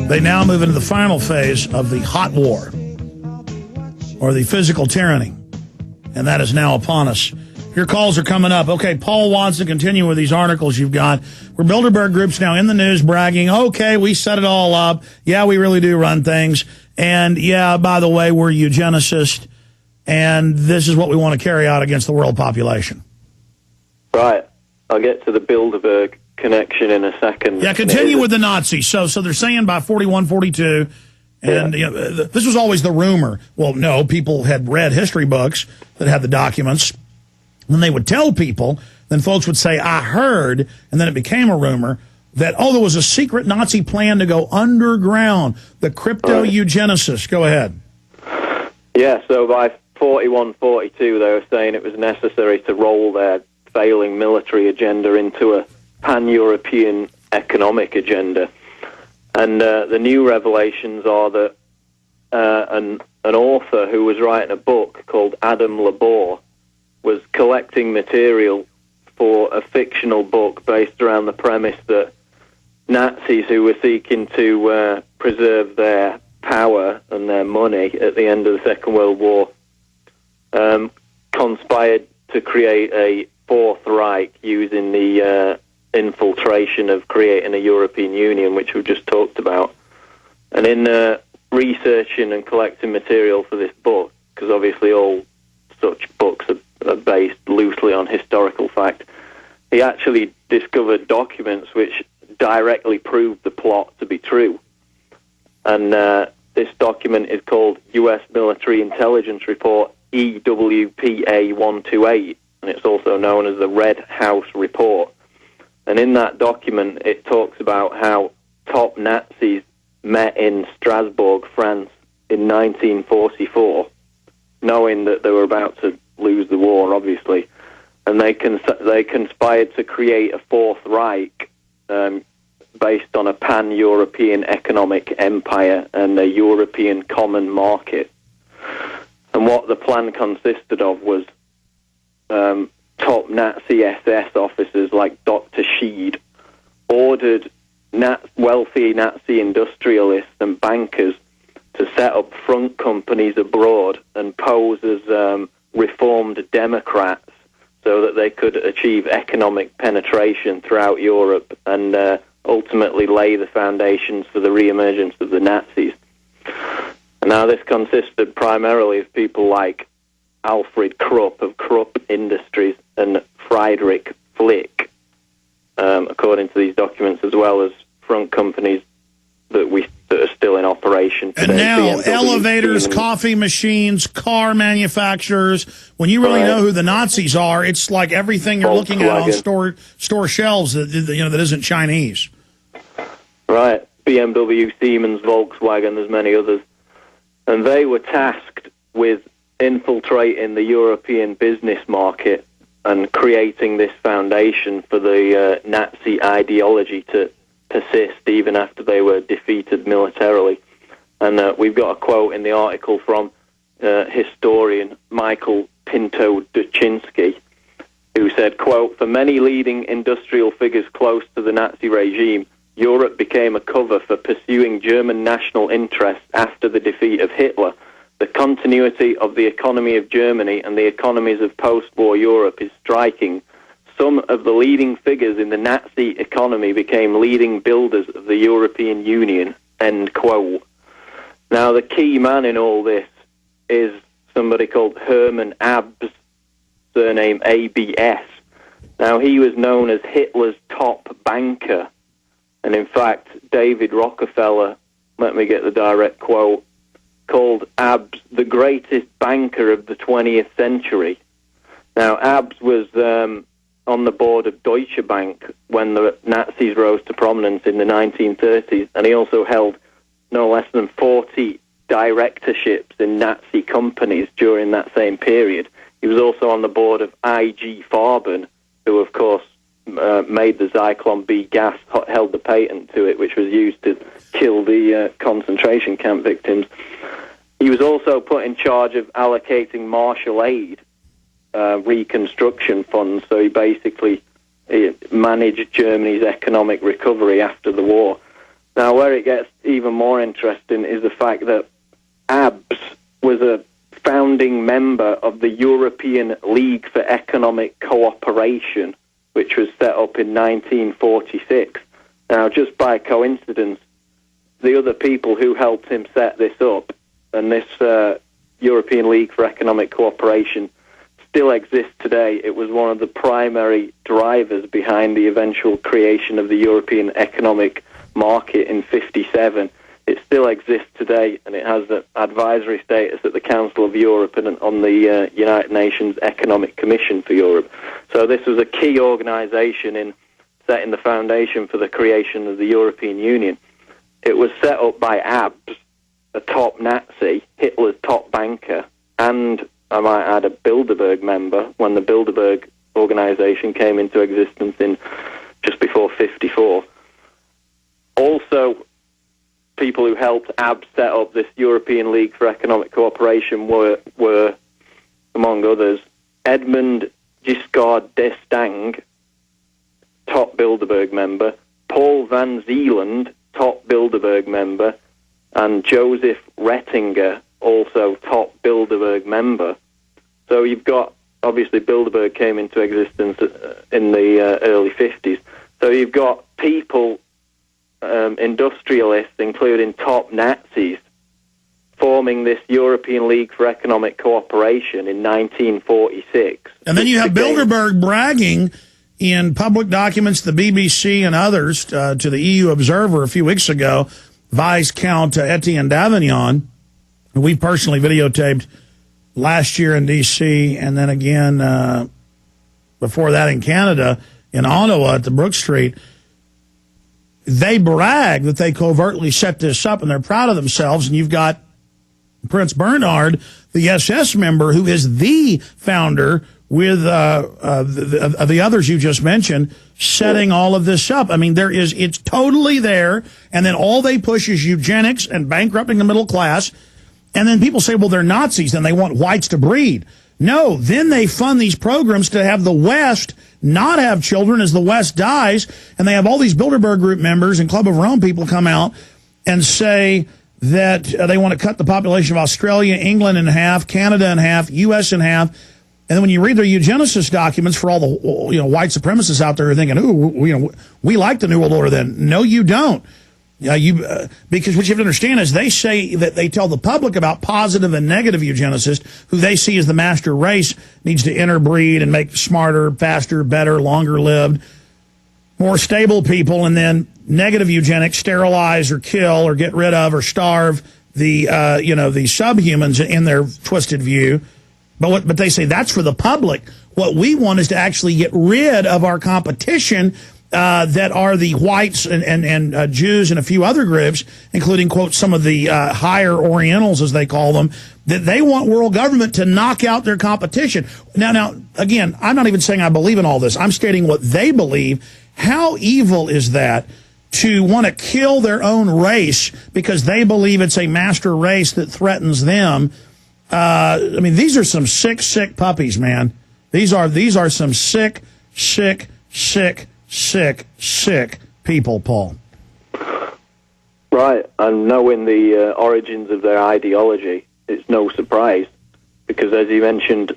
They now move into the final phase of the hot war, or the physical tyranny, and that is now upon us. Your calls are coming up. Okay, Paul wants to continue with these articles you've got. We're Bilderberg Group's now in the news bragging, okay, we set it all up. Yeah, we really do run things. And yeah, by the way, we're eugenicists, and this is what we want to carry out against the world population. Right. I'll get to the Bilderberg connection in a second. Yeah, continue with the Nazis. So they're saying by 41, 42, and you know, this was always the rumor. Well, no, people had read history books that had the documents. Then they would tell people, then folks would say, I heard, and then it became a rumor that, oh, there was a secret Nazi plan to go underground, the crypto-eugenicists. Go ahead. Yeah, so by 41, 42, they were saying it was necessary to roll their failing military agenda into a pan-European economic agenda. And the new revelations are that an author who was writing a book called Adam Labor was collecting material for a fictional book based around the premise that Nazis who were seeking to preserve their power and their money at the end of the Second World War conspired to create a Fourth Reich using the infiltration of creating a European Union, which we've just talked about. And in researching and collecting material for this book, because obviously all such books are based loosely on historical fact, he actually discovered documents which directly proved the plot to be true. And this document is called U.S. Military Intelligence Report EWPA 128, and it's also known as the Red House Report. And in that document, it talks about how top Nazis met in Strasbourg, France, in 1944, knowing that they were about to lose the war, obviously. And they conspired to create a Fourth Reich based on a pan-European economic empire and a European common market. And what the plan consisted of was top Nazi SS officers like Dr. Scheed ordered wealthy Nazi industrialists and bankers to set up front companies abroad and pose as reformed Democrats so that they could achieve economic penetration throughout Europe and ultimately lay the foundations for the re-emergence of the Nazis. And now this consisted primarily of people like Alfred Krupp of Krupp Industries and Friedrich Flick, according to these documents, as well as front companies that are still in operation today. And now BMW, elevators, Siemens, coffee machines, car manufacturers. When you really know who the Nazis are, it's like everything you're looking at on store shelves that isn't Chinese. Right. BMW, Siemens, Volkswagen, there's many others. And they were tasked with infiltrating the European business market and creating this foundation for the Nazi ideology to persist even after they were defeated militarily. And we've got a quote in the article from historian Michael Pinto-Duchinsky, who said, quote, "For many leading industrial figures close to the Nazi regime, Europe became a cover for pursuing German national interests after the defeat of Hitler. The continuity of the economy of Germany and the economies of post-war Europe is striking. Some of the leading figures in the Nazi economy became leading builders of the European Union," end quote. Now, the key man in all this is somebody called Hermann Abs, surname ABS. Now, he was known as Hitler's top banker. And in fact, David Rockefeller, let me get the direct quote, called Abs the greatest banker of the 20th century. Now, Abs was on the board of Deutsche Bank when the Nazis rose to prominence in the 1930s, and he also held no less than 40 directorships in Nazi companies during that same period. He was also on the board of IG Farben, who, of course, made the Zyklon B gas, held the patent to it, which was used to kill the concentration camp victims. He was also put in charge of allocating Marshall Aid reconstruction funds, so he basically managed Germany's economic recovery after the war. Now, where it gets even more interesting is the fact that ABS was a founding member of the European League for Economic Cooperation, which was set up in 1946. Now, just by coincidence, the other people who helped him set this up, and this European League for Economic Cooperation still exists today. It was one of the primary drivers behind the eventual creation of the European Economic Market in 1957. It still exists today, and it has an advisory status at the Council of Europe and on the United Nations Economic Commission for Europe. So this was a key organization in setting the foundation for the creation of the European Union. It was set up by ABS, a top Nazi, Hitler's top banker, and, I might add, a Bilderberg member when the Bilderberg organization came into existence in just before 1954. Also, people who helped ABS set up this European League for Economic Cooperation were among others, Edmund Giscard d'Estaing, top Bilderberg member, Paul van Zeeland, top Bilderberg member, and Joseph Rettinger, also top Bilderberg member. So you've got, obviously Bilderberg came into existence in the early 50s. So you've got people, industrialists, including top Nazis, forming this European League for Economic Cooperation in 1946. And then you have Bilderberg bragging in public documents, the BBC and others, to the EU Observer a few weeks ago, Viscount Etienne Davignon, who we personally videotaped last year in D.C. and then again before that in Canada, in Ottawa at the Brook Street. They brag that they covertly set this up, and they're proud of themselves. And you've got Prince Bernhard, the SS member, who is the founder with the others you just mentioned, setting all of this up. I mean, it's totally there, and then all they push is eugenics and bankrupting the middle class. And then people say, well, they're Nazis and they want whites to breed. No, then they fund these programs to have the West not have children as the West dies, and they have all these Bilderberg Group members and Club of Rome people come out and say that they want to cut the population of Australia, England in half, Canada in half, U.S. in half. And then when you read their eugenicist documents for all the white supremacists out there who are thinking, ooh, we like the New World Order then. No, you don't. Because what you have to understand is they say that they tell the public about positive and negative eugenicists, who they see as the master race needs to interbreed and make smarter, faster, better, longer lived, more stable people, and then negative eugenics sterilize or kill or get rid of or starve the subhumans in their twisted view. But they say that's for the public. What we want is to actually get rid of our competition that are the whites and Jews and a few other groups, including, quote, some of the higher Orientals, as they call them, that they want world government to knock out their competition. Now, again, I'm not even saying I believe in all this. I'm stating what they believe. How evil is that to want to kill their own race because they believe it's a master race that threatens them? I mean, these are some sick puppies, man. These are some sick people, Paul. Right, and knowing the origins of their ideology, it's no surprise, because as you mentioned,